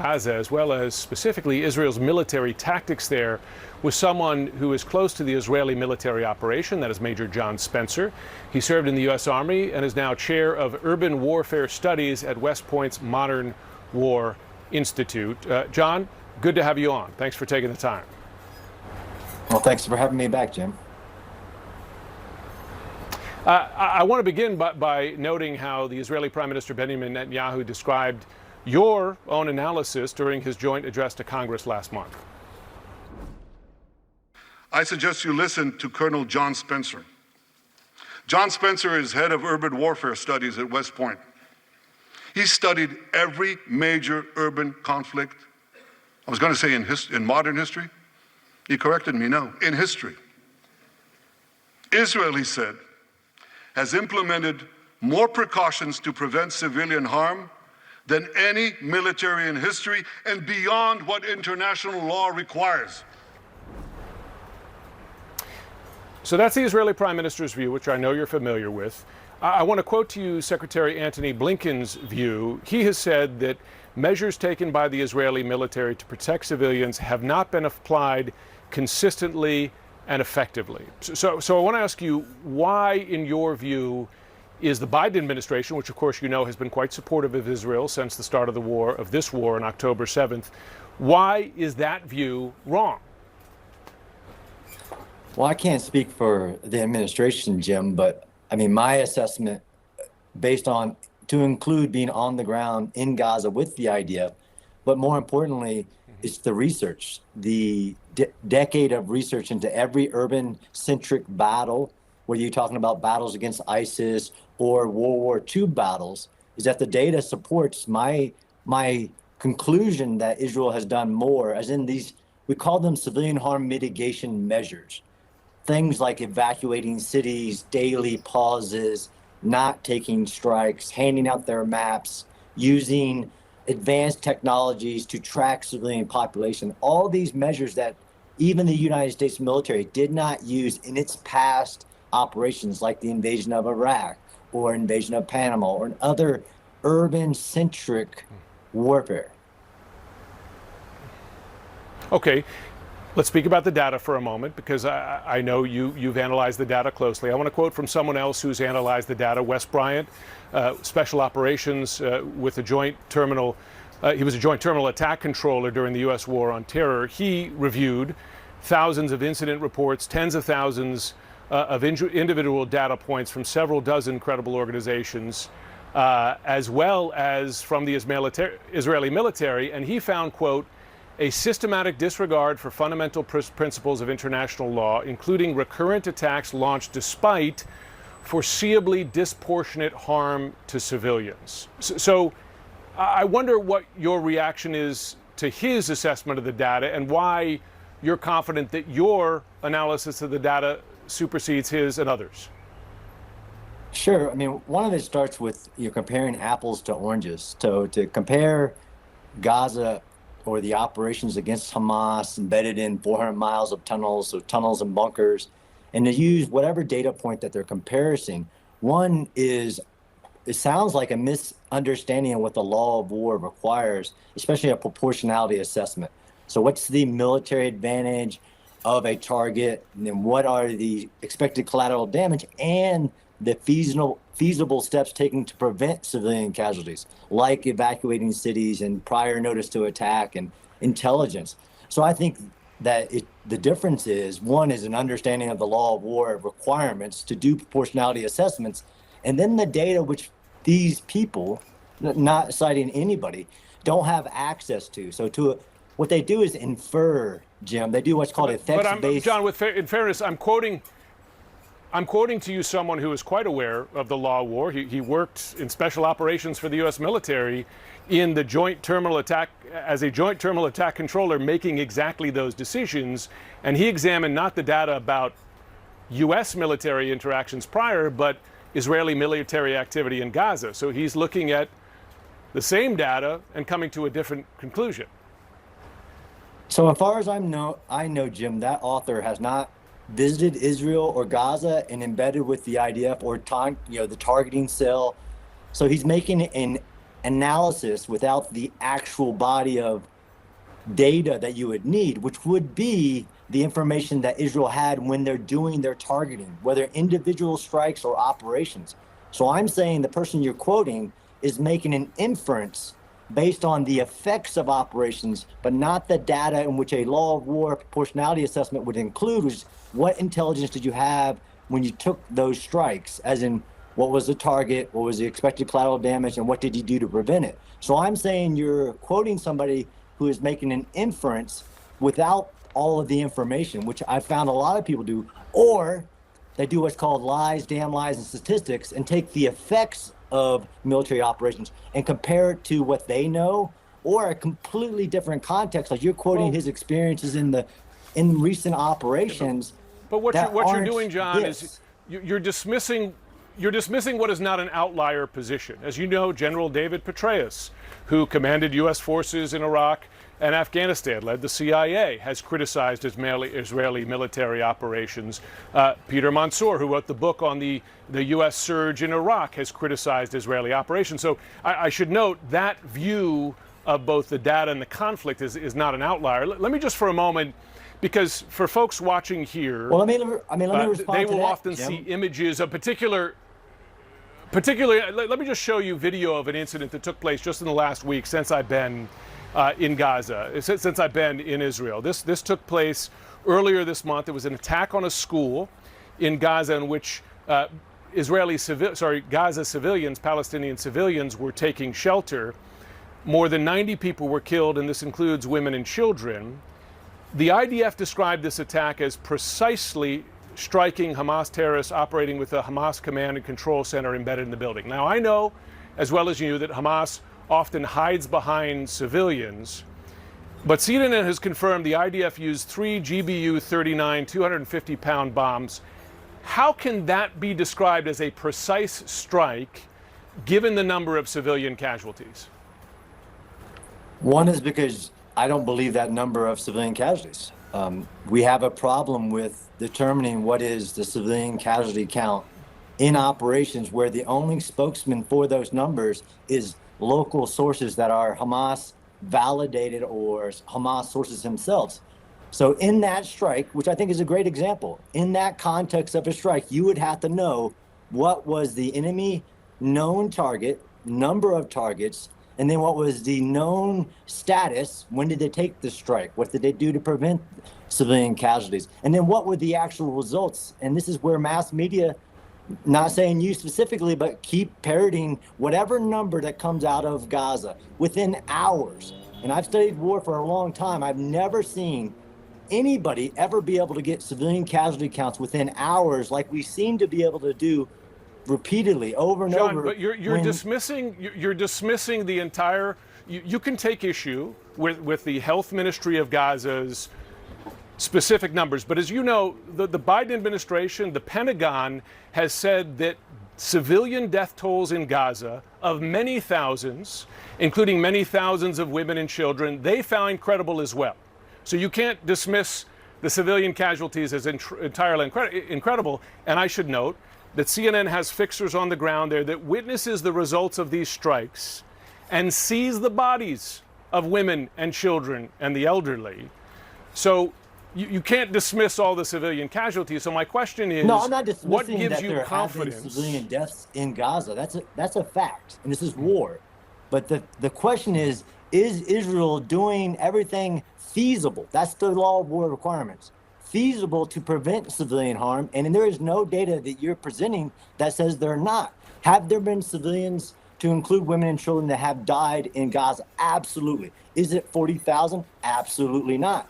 Gaza, as well as specifically Israel's military tactics there, with someone who is close to the Israeli military operation. That is Major John Spencer. He served in the U.S. Army and is now chair of urban warfare studies at West Point's Modern War Institute. John, good to have you on. Thanks for taking the time. Well, thanks for having me back, Jim. I want to begin by noting how the Israeli Prime Minister Benjamin Netanyahu described your own analysis during his joint address to Congress last month. I suggest you listen to Colonel John Spencer. John Spencer is head of urban warfare studies at West Point. He studied every major urban conflict. I was going to say in modern history. He corrected me, no, in history. Israel, he said, has implemented more precautions to prevent civilian harm than any military in history and beyond what international law requires. So that's the Israeli Prime Minister's view, which I know you're familiar with. I want to quote to you Secretary Antony Blinken's view. He has said that measures taken by the Israeli military to protect civilians have not been applied consistently and effectively. So I want to ask you, why, in your view, is the Biden administration, which of course you know has been quite supportive of Israel since the start of the war, of this war on October 7th, why is that view wrong? Well, I can't speak for the administration, Jim, but I mean, my assessment, based on, to include being on the ground in Gaza with the IDF, but more importantly, it's the research, the decade of research into every urban-centric battle, whether you're talking about battles against ISIS or World War II battles, is that the data supports my conclusion that Israel has done more, as in these, we call them civilian harm mitigation measures. Things like evacuating cities, daily pauses, not taking strikes, handing out their maps, using advanced technologies to track civilian population. All these measures that even the United States military did not use in its past operations, like the invasion of Iraq or invasion of Panama or other urban-centric warfare. Okay. Let's speak about the data for a moment, because I know you've analyzed the data closely. I want to quote from someone else who's analyzed the data, Wes Bryant, special operations with a joint terminal. He was a joint terminal attack controller during the U.S. war on terror. He reviewed thousands of incident reports, tens of thousands of individual data points from several dozen credible organizations, as well as from the Israeli military. And he found, quote, a systematic disregard for fundamental principles of international law, including recurrent attacks launched despite foreseeably disproportionate harm to civilians. So I wonder what your reaction is to his assessment of the data and why you're confident that your analysis of the data supersedes his and others. Sure. I mean, one of it starts with you're comparing apples to oranges. So to compare Gaza or the operations against Hamas embedded in 400 miles of tunnels, so tunnels and bunkers, and to use whatever data point that they're comparing. One is, it sounds like a misunderstanding of what the law of war requires, especially a proportionality assessment. So what's the military advantage of a target, and then what are the expected collateral damage and the feasible steps taken to prevent civilian casualties, like evacuating cities and prior notice to attack and intelligence. So I think that the difference is, one is an understanding of the law of war requirements to do proportionality assessments, and then the data which these people, not citing anybody, don't have access to. So what they do is infer, Jim. They do what's called effects-based. John, in fairness, I'm quoting to you someone who is quite aware of the law of war. He worked in special operations for the U.S. military in the joint terminal attack, as a joint terminal attack controller, making exactly those decisions. And he examined not the data about U.S. military interactions prior, but Israeli military activity in Gaza. So he's looking at the same data and coming to a different conclusion. So as far as I know, Jim, that author has not visited Israel or Gaza and embedded with the IDF or the targeting cell. So he's making an analysis without the actual body of data that you would need, which would be the information that Israel had when they're doing their targeting, whether individual strikes or operations. So I'm saying the person you're quoting is making an inference based on the effects of operations, but not the data in which a law of war proportionality assessment would include, which is what intelligence did you have when you took those strikes, as in what was the target, what was the expected collateral damage, and what did you do to prevent it? So I'm saying you're quoting somebody who is making an inference without all of the information, which I found a lot of people do, or they do what's called lies, damn lies, and statistics, and take the effects of military operations and compare it to what they know, or a completely different context. Like you're quoting his experiences in recent operations. But what you're doing, John, this. is you're dismissing what is not an outlier position. As you know, General David Petraeus, who commanded U.S. forces in Iraq and Afghanistan, led the CIA, has criticized Israeli military operations. Peter Mansour, who wrote the book on the U.S. surge in Iraq, has criticized Israeli operations. So I should note that view of both the data and the conflict is not an outlier. Let me just for a moment, because for folks watching here, well, let me respond they to will that, often Jim. see images of particularly, let me just show you video of an incident that took place just in the last week since I've been in Gaza, since I've been in Israel. This took place earlier this month. It was an attack on a school in Gaza in which Gaza civilians, Palestinian civilians, were taking shelter. More than 90 people were killed, and this includes women and children. The IDF described this attack as precisely striking Hamas terrorists operating with a Hamas command and control center embedded in the building. Now, I know, as well as you, that Hamas often hides behind civilians, but CNN has confirmed the IDF used 3 GBU-39 250-pound bombs. How can that be described as a precise strike, given the number of civilian casualties? One is because I don't believe that number of civilian casualties. We have a problem with determining what is the civilian casualty count in operations where the only spokesman for those numbers is local sources that are Hamas validated or Hamas sources themselves. So in that strike, which I think is a great example, in that context of a strike, you would have to know what was the enemy known target, number of targets, and then what was the known status? When did they take the strike? What did they do to prevent civilian casualties? And then what were the actual results? And this is where mass media, not saying you specifically, but keep parroting whatever number that comes out of Gaza within hours. And I've studied war for a long time. I've never seen anybody ever be able to get civilian casualty counts within hours like we seem to be able to do repeatedly over and John, over. but you're dismissing the entire. You can take issue with the health ministry of Gaza's specific numbers, but as you know, the Biden administration, the Pentagon, has said that civilian death tolls in Gaza of many thousands, including many thousands of women and children, they found credible as well. So you can't dismiss the civilian casualties as entirely incredible. And I should note that CNN has fixers on the ground there that witnesses the results of these strikes and sees the bodies of women and children and the elderly. So you can't dismiss all the civilian casualties. So my question is, no, I'm not dismissing what gives that you there confidence? have been civilian deaths in Gaza. That's a fact, and this is war. But the question is Israel doing everything feasible? That's the law of war requirements. Feasible to prevent civilian harm, and there is no data that you're presenting that says they're not. Have there been civilians, to include women and children, that have died in Gaza? Absolutely. Is it 40,000? Absolutely not.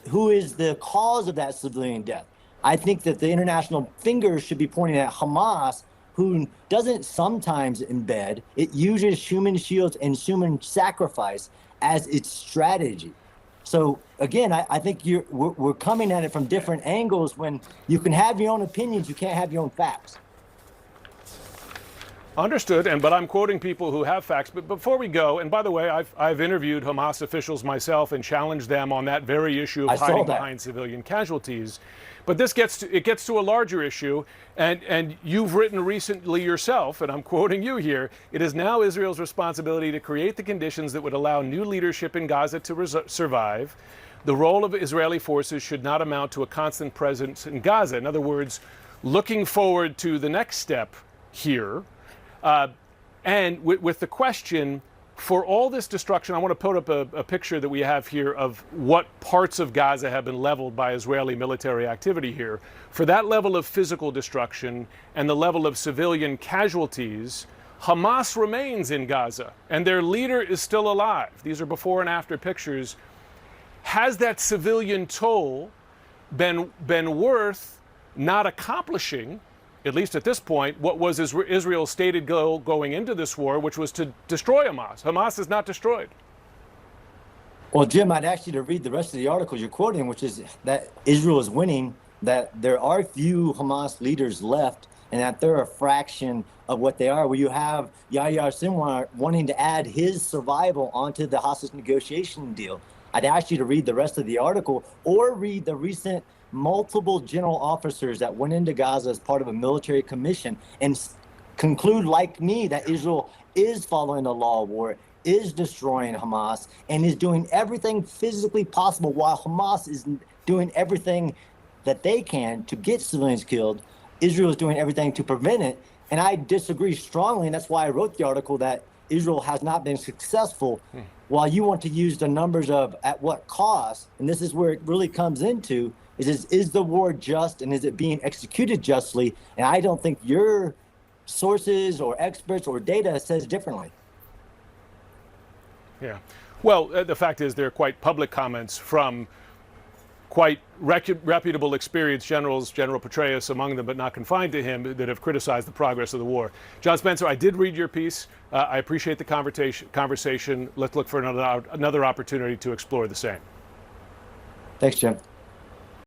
Who is the cause of that civilian death? I think that the international fingers should be pointing at Hamas, who doesn't sometimes embed, it uses human shields and human sacrifice as its strategy. So again, I think we're coming at it from different angles. When you can have your own opinions, you can't have your own facts. Understood, but I'm quoting people who have facts. But before we go, and by the way, I've interviewed Hamas officials myself and challenged them on that very issue of hiding behind civilian casualties. But this gets to a larger issue, and you've written recently yourself, and I'm quoting you here, it is now Israel's responsibility to create the conditions that would allow new leadership in Gaza to survive. The role of Israeli forces should not amount to a constant presence in Gaza. In other words, looking forward to the next step here. And with the question, for all this destruction, I want to put up a picture that we have here of what parts of Gaza have been leveled by Israeli military activity here. For that level of physical destruction and the level of civilian casualties, Hamas remains in Gaza, and their leader is still alive. These are before and after pictures. Has that civilian toll been worth not accomplishing, at least at this point, what was Israel's stated goal going into this war, which was to destroy Hamas? Hamas is not destroyed. Well, Jim, I'd ask you to read the rest of the article you're quoting, which is that Israel is winning, that there are few Hamas leaders left, and that they're a fraction of what they are, where you have Yahya Sinwar wanting to add his survival onto the hostage negotiation deal. I'd ask you to read the rest of the article or read the recent multiple general officers that went into Gaza as part of a military commission and conclude, like me, that Israel is following the law of war, is destroying Hamas, and is doing everything physically possible while Hamas is doing everything that they can to get civilians killed. Israel is doing everything to prevent it. And I disagree strongly, and that's why I wrote the article that Israel has not been successful. While you want to use the numbers of at what cost, and this is where it really comes into, is the war just, and is it being executed justly? And I don't think your sources or experts or data says differently. Yeah. Well, the fact is there are quite public comments from quite reputable, experienced generals, General Petraeus among them, but not confined to him, that have criticized the progress of the war. John Spencer, I did read your piece. I appreciate the conversation. Let's look for another opportunity to explore the same. Thanks, Jim.